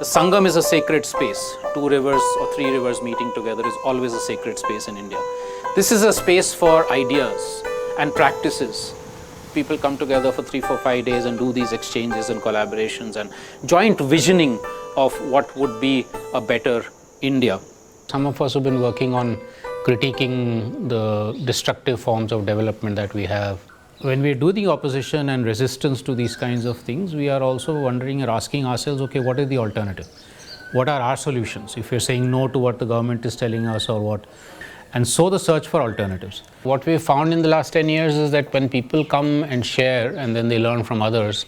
Sangam is a sacred space. 2 rivers or 3 rivers meeting together is always a sacred space in India. This is a space for ideas and practices. People come together for 3, 4, 5 days and do these exchanges and collaborations and joint visioning of what would be a better India. Some of us have been working on critiquing the destructive forms of development that we have. When we do the opposition and resistance to these kinds of things, we are also wondering or asking ourselves, okay, what is the alternative? What are our solutions? If you're saying no to what the government is telling us or what? And so the search for alternatives. What we've found in the last 10 years is that when people come and share and then they learn from others,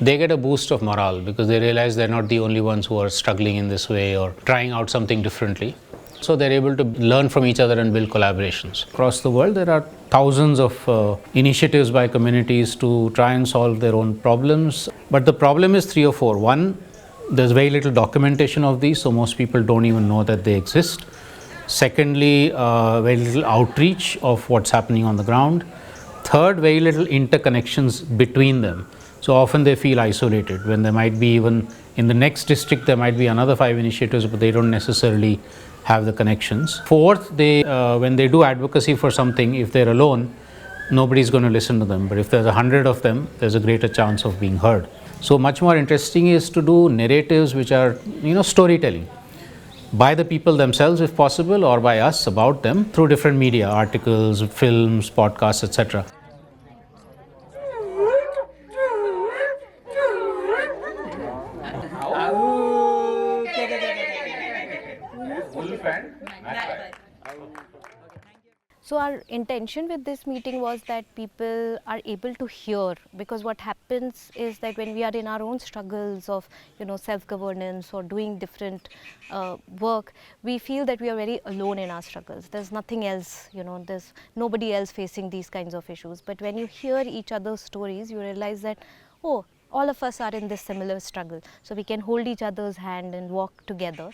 they get a boost of morale because they realize they're not the only ones who are struggling in this way or trying out something differently. So they're able to learn from each other and build collaborations. Across the world, there are thousands of initiatives by communities to try and solve their own problems. But the problem is 3 or 4. One, there's very little documentation of these, so most people don't even know that they exist. Secondly, very little outreach of what's happening on the ground. Third, very little interconnections between them. So often they feel isolated when there might be even in the next district there might be another 5 initiatives, but they don't necessarily have the connections. Fourth, they when they do advocacy for something, if they're alone, nobody's going to listen to them. But if there's 100 of them, there's a greater chance of being heard. So much more interesting is to do narratives which are, storytelling by the people themselves, if possible, or by us about them through different media, articles, films, podcasts, etc. So our intention with this meeting was that people are able to hear, because what happens is that when we are in our own struggles of self-governance or doing different work, we feel that we are very alone in our struggles. There's nothing else, there's nobody else facing these kinds of issues. But when you hear each other's stories, you realize that, oh, all of us are in this similar struggle. So we can hold each other's hand and walk together.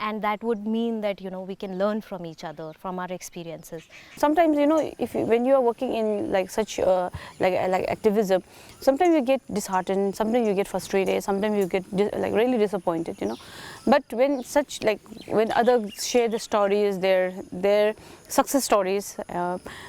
And that would mean that we can learn from each other, from our experiences. Sometimes when you are working in like such like activism, sometimes you get disheartened, sometimes you get frustrated, sometimes you get really disappointed. But when when others share the stories, their success stories,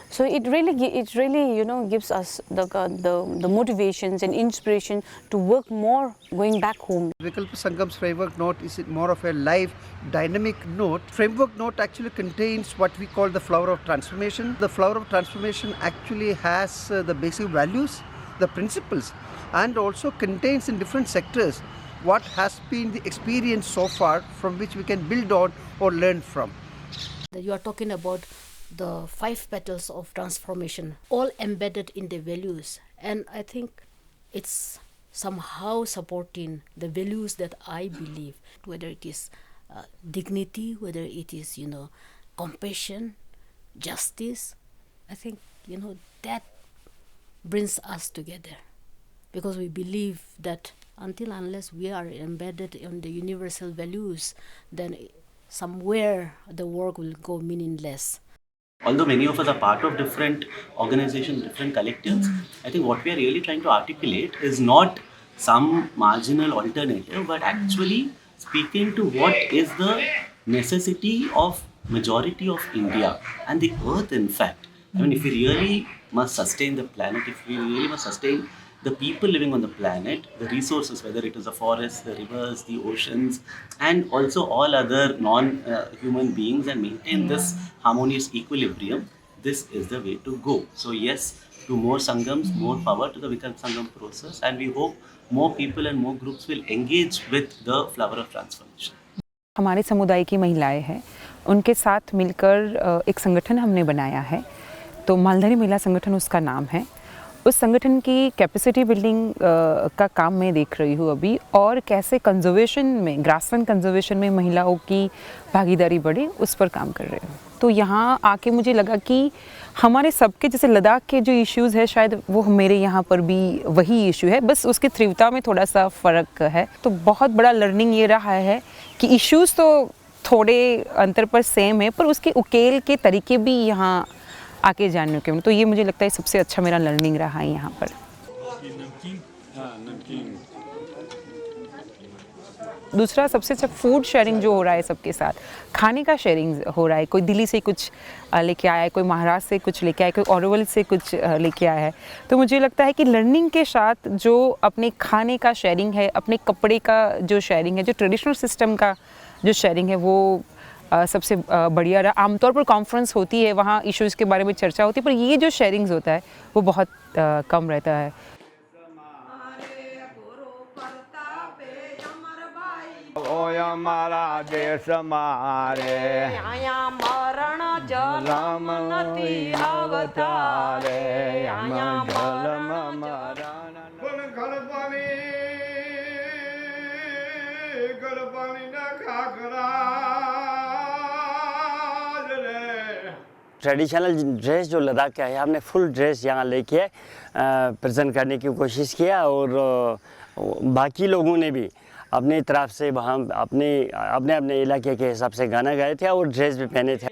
so it really gives us the motivations and inspiration to work more going back home. Vikalpa Sangam's framework note is more of a live, dynamic note. Framework note actually contains what we call the flower of transformation. The flower of transformation actually has the basic values, the principles, and also contains in different sectors what has been the experience so far from which we can build on or learn from. You are talking about the 5 petals of transformation, all embedded in the values, and I think it's somehow supporting the values that I believe, whether it is dignity, whether it is compassion, justice. I think that brings us together, because we believe that unless we are embedded in the universal values, then somewhere the work will go meaningless. Although many of us are part of different organizations, different collectives, I think what we are really trying to articulate is not some marginal alternative, but actually speaking to what is the necessity of majority of India and the earth, in fact. If we really must sustain the planet, if we really must sustain the people living on the planet, the resources, whether it is the forests, the rivers, the oceans, and also all other non-human beings, and maintain this harmonious equilibrium, this is the way to go. So yes, to more Sangams, more power to the Vikalpa Sangam process, and we hope more people and more groups will engage with the flower of transformation. हमारे समुदाय की महिलाएं हैं, उनके साथ मिलकर एक संगठन हमने बनाया है, तो मालधारी महिला संगठन उसका नाम है। उस संगठन की कैपेसिटी बिल्डिंग का काम मैं देख रही हूँ अभी, और कैसे कंजर्वेशन में, ग्रासलैंड कंजर्वेशन में महिलाओं की भागीदारी बढ़े, उस पर काम कर रहे हूँ। तो यहाँ आके मुझे लगा कि हमारे सबके, जैसे लद्दाख के जो इश्यूज़ है, शायद वो मेरे यहाँ पर भी वही इशू है, बस उसकी तीव्रता में थोड़ा सा फ़र्क है। तो बहुत बड़ा लर्निंग ये रहा है कि इश्यूज़ तो थोड़े अंतर पर सेम है, पर उसके उकेल के तरीके भी यहाँ आके जानने के, तो ये मुझे लगता है सबसे अच्छा मेरा लर्निंग रहा है यहाँ पर। दूसरा सबसे अच्छा फूड शेयरिंग जो हो रहा है सबके साथ, खाने का शेयरिंग हो रहा है। कोई दिल्ली से कुछ लेके आया है, कोई महाराष्ट्र से कुछ लेके आया है, कोई ओवरऑल से कुछ लेके आया है। तो मुझे लगता है कि लर्निंग के साथ जो अपने खाने का शेयरिंग है, अपने कपड़े का जो शेयरिंग है, जो ट्रेडिशनल सिस्टम का जो शेयरिंग है, वो सबसे बढ़िया रहा। आमतौर पर कॉन्फ्रेंस होती है, वहाँ इश्यूज़ के बारे में चर्चा होती है, पर ये जो शेयरिंग्स होता है वो बहुत कम रहता है। ओय हमारा देश मारे आया मरण जलम नती अवतारे आया मरण मरण गलपानी ना खाकरा ट्रेडिशनल ड्रेस जो लद्दाख का है, हमने फुल ड्रेस यहाँ लेके प्रेजेंट करने की कोशिश किया और बाकी लोगों ने भी अपनी तरफ से वहाँ अपने अपने इलाके के हिसाब से गाना गाए थे और ड्रेस भी पहने थे।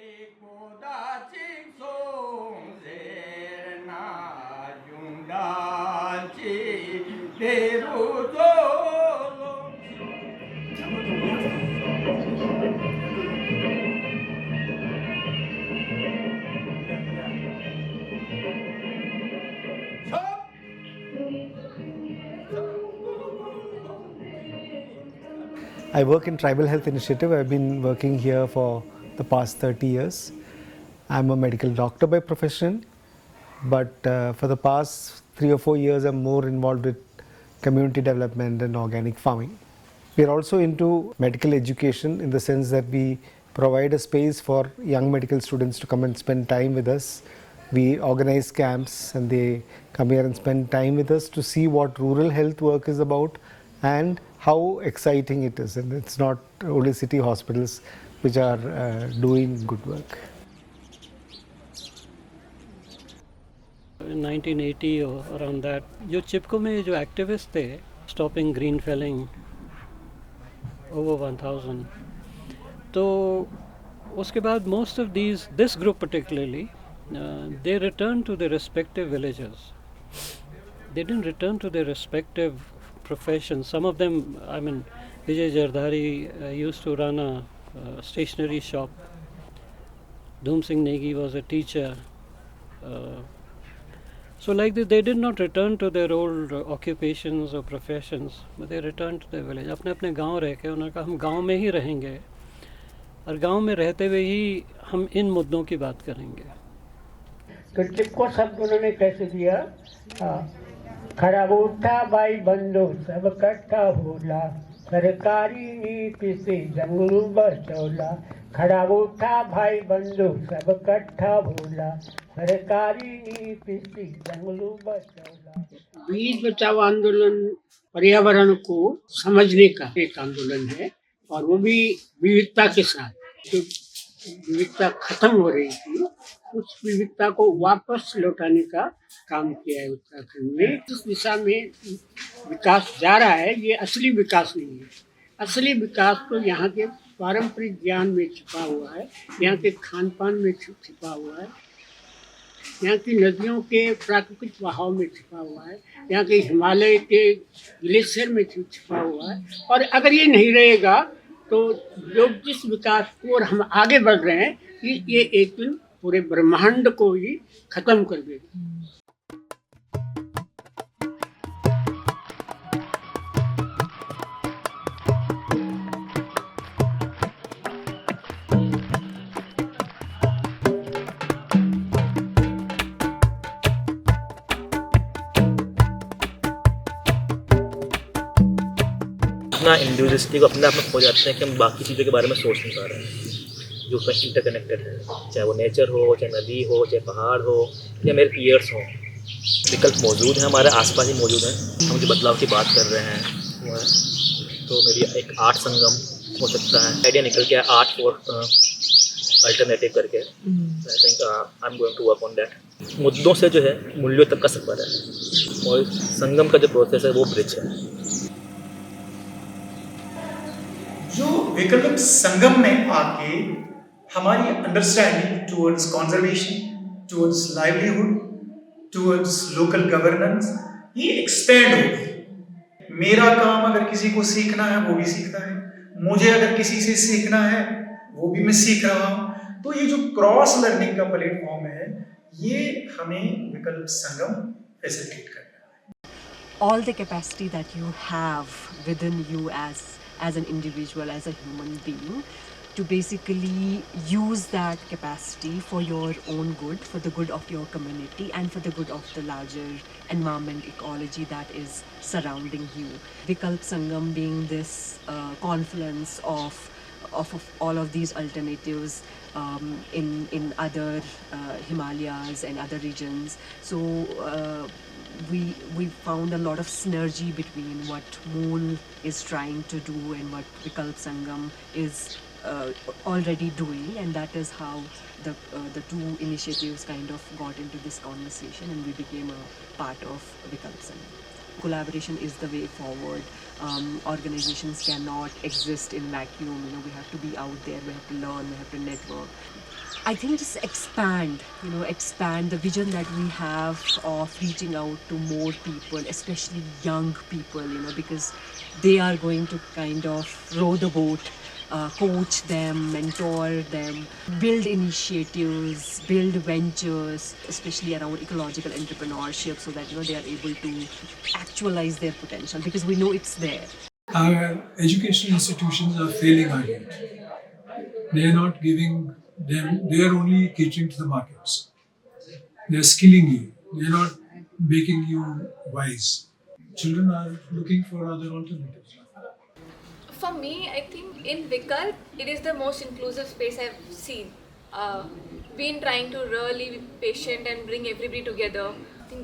I work in Tribal Health Initiative. I've been working here for the past 30 years. I'm a medical doctor by profession, but for the past 3 or 4 years I'm more involved with community development and organic farming. We're also into medical education in the sense that we provide a space for young medical students to come and spend time with us. We organize camps and they come here and spend time with us to see what rural health work is about and how exciting it is, and it's not only city hospitals which are doing good work. In 1980 or around that, जो चिपको में जो activist थे, stopping green felling over 1000, तो उसके बाद most of this group particularly, they returned to their respective villages. They didn't return to their respective professions. Some of them, I mean, Vijay Jardhari used to run a stationery shop. Dhoom Singh Negi was a teacher. So like this, they did not return to their old occupations or professions, but they returned to their village. अपने अपने गांव रह के उन्होंने कहा हम गांव में ही रहेंगे और गांव में रहते हुए ही हम इन मुद्दों की बात करेंगे। तो चिपको शब्द उन्होंने कैसे दिया? खड़ा उठा भाई बंदो सब इकट्ठा होला, सरकारी नीति से जंगलू बचौला। खड़ा उठा भाई बंदो सब इकट्ठा होला, सरकारी नीति से जंगलू बचौला। बीज बचाओ आंदोलन पर्यावरण को समझने का एक आंदोलन है और वो भी विविधता के साथ। तो विविधता खत्म हो रही थी, उस विविधता को वापस लौटाने का काम किया है उत्तराखंड में। इस दिशा में विकास जा रहा है, ये असली विकास नहीं है। असली विकास तो यहाँ के पारंपरिक ज्ञान में छिपा हुआ है, यहाँ के खान पान में छिपा हुआ है, यहाँ की नदियों के प्राकृतिक बहाव में छिपा हुआ है, यहाँ के हिमालय के ग्लेशियर में छिपा हुआ है। और अगर ये नहीं रहेगा तो जो जिस विकास को और हम आगे बढ़ रहे हैं, ये एक दिन पूरे ब्रह्मांड को ही खत्म कर देगा। अपना इंडिविजुअलिटी को अपने आप में खो जाते हैं कि हम बाकी चीज़ों के बारे में सोच नहीं पा रहे हैं जो उसमें इंटरकनेक्टेड है, चाहे वो नेचर हो, चाहे नदी हो, चाहे पहाड़ हो या मेरे पीयर्स हों। विकल्प मौजूद हैं, हमारे आसपास ही मौजूद हैं। हम जो बदलाव की बात कर रहे हैं वो है, तो मेरी एक आर्ट संगम हो सकता है। आइडिया निकल गया आर्ट फॉर अल्टरनेटिव करके। I think I am going to work on that. मुद्दों से जो है मूल्यों तक का सफर है और संगम का जो प्रोसेस है वो ब्रिज है। जो वैकल्पिक संगम में आके हमारी understanding towards conservation, towards livelihood, towards local governance ये एक्सपेंड होगी। मेरा काम अगर किसी को सीखना है वो भी सीखता है, मुझे अगर किसी से सीखना है वो भी मैं सीख रहा हूँ। तो ये जो क्रॉस लर्निंग का प्लेटफॉर्म है ये हमें विकल्प संगम फैसिलिटेट करता है। All the capacity that you have within you as an individual, as a human being, to basically use that capacity for your own good, for the good of your community and for the good of the larger environment, ecology that is surrounding you. Vikalp Sangam being this confluence of all of these alternatives in other Himalayas and other regions. So we found a lot of synergy between what Mool is trying to do and what Vikalp Sangam is already doing, and that is how the two initiatives kind of got into this conversation, and we became a part of Vikalp Sangam. Collaboration is the way forward. Organizations cannot exist in vacuum. We have to be out there. We have to learn. We have to network. I think just expand the vision that we have of reaching out to more people, especially young people, because they are going to kind of row the boat, coach them, mentor them, build initiatives, build ventures, especially around ecological entrepreneurship, so that they are able to actualize their potential, because we know it's there. Our educational institutions are failing our youth. They are not giving them, they are only catering to the markets. They are skilling you. They are not making you wise. Children are looking for other alternatives. For me, I think in Vikalp, it is the most inclusive space I've seen. Been trying to really be patient and bring everybody together. I think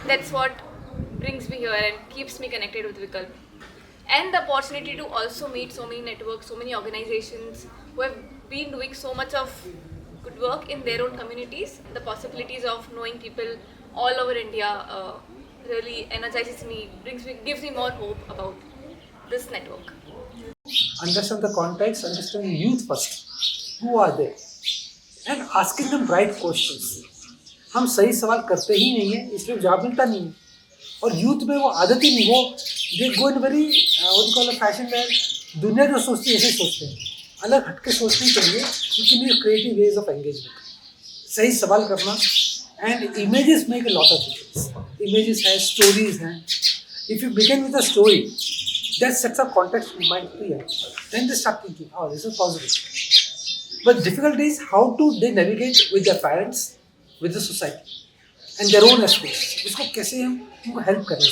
that's what brings me here and keeps me connected with Vikalp. And the opportunity to also meet so many networks, so many organizations who have been doing so much of good work in their own communities. The possibilities of knowing people all over India really energizes me, gives me more hope about this network. Understand the context, understand youth first. Who are they? And asking them right questions. हम सही सवाल करते ही नहीं है, इसलिए जवाब मिलता नहीं है. और यूथ में वो आदत ही नहीं, वो they go in very what you call a fashion wear. दुनिया जो सोचती है ऐसे सोचते हैं. अलग हटके सोचने के लिए you can use creative ways of engagement. सही सवाल करना. And images make a lot of difference. Images हैं, स्टोरीज हैं. If you begin with a story that sets up context in mind clear, then they start thinking, oh, this is possible. But difficulty is how do they navigate with their parents, with the society, and their own aspirations. इसको कैसे हम उनको help करें?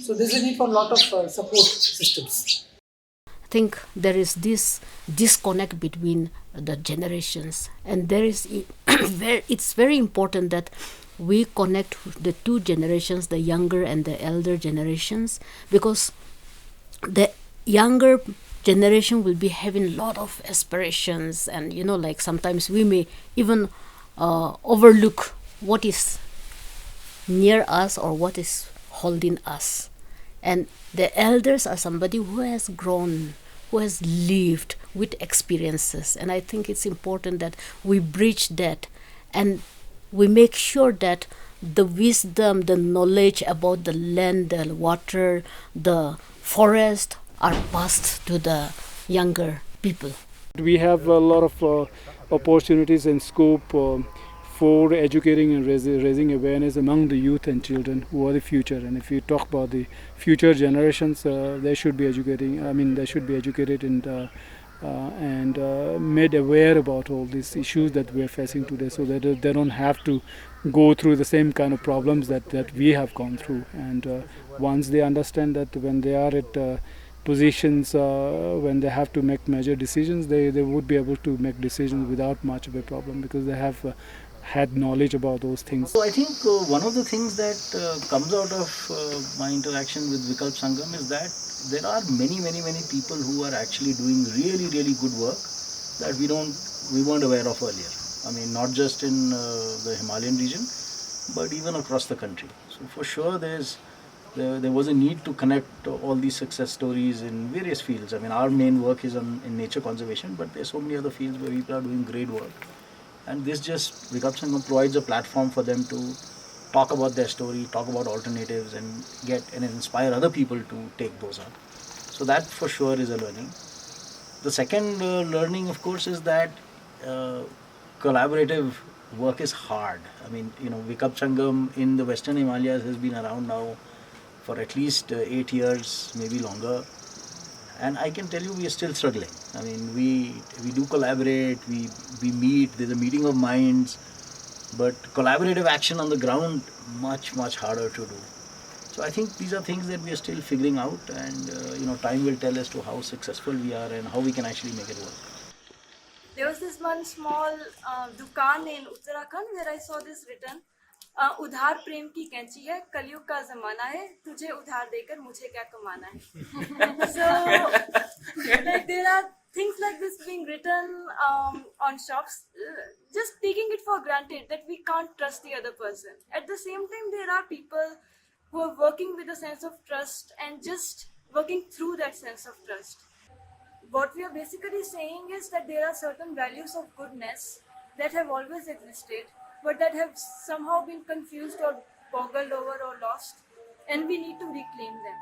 So there's a need for a lot of support systems. I think there is this disconnect between the generations, and there is it's very important that we connect the two generations, the younger and the elder generations, because the younger generation will be having a lot of aspirations, and like sometimes we may even overlook what is near us or what is holding us. And the elders are somebody who has grown, who has lived with experiences, and I think it's important that we bridge that, and we make sure that the wisdom, the knowledge about the land, the water, the forest are passed to the younger people. We have a lot of opportunities and scope for educating and raising awareness among the youth and children who are the future. And if you talk about the future generations, they should be educated and made aware about all these issues that we are facing today, so that they don't have to go through the same kind of problems that we have gone through. And once they understand that when they are at positions, when they have to make major decisions, they would be able to make decisions without much of a problem, because they have had knowledge about those things. So I think one of the things that comes out of my interaction with Vikalp Sangam is that there are many people who are actually doing really good work that we weren't aware of earlier. I mean, not just in the Himalayan region, but even across the country. So for sure there was a need to connect all these success stories in various fields. I mean, our main work is in nature conservation, but there's so many other fields where people are doing great work. And Vikalp Sangam provides a platform for them to talk about their story, talk about alternatives, and inspire other people to take those up. So that for sure is a learning. The second learning, of course, is that collaborative work is hard. I mean, Vikap Sangam in the Western Himalayas has been around now for at least 8 years, maybe longer. And I can tell you we are still struggling. I mean, we do collaborate, we meet, there's a meeting of minds, but collaborative action on the ground, much harder to do. So I think these are things that we are still figuring out, and time will tell as to how successful we are and how we can actually make it work. There was this one small dukan in Uttarakhand where I saw this written, उधार प्रेम की कैंची है, कलयुग का जमाना है, तुझे उधार देकर मुझे क्या कमाना है. So like there are things like this being written on shops, just taking it for granted that we can't trust the other person. At the same time, there are people who are working with a sense of trust and just working through that sense of trust. What we are basically saying is that there are certain values of goodness that have always existed, but that have somehow been confused or boggled over or lost, and we need to reclaim them.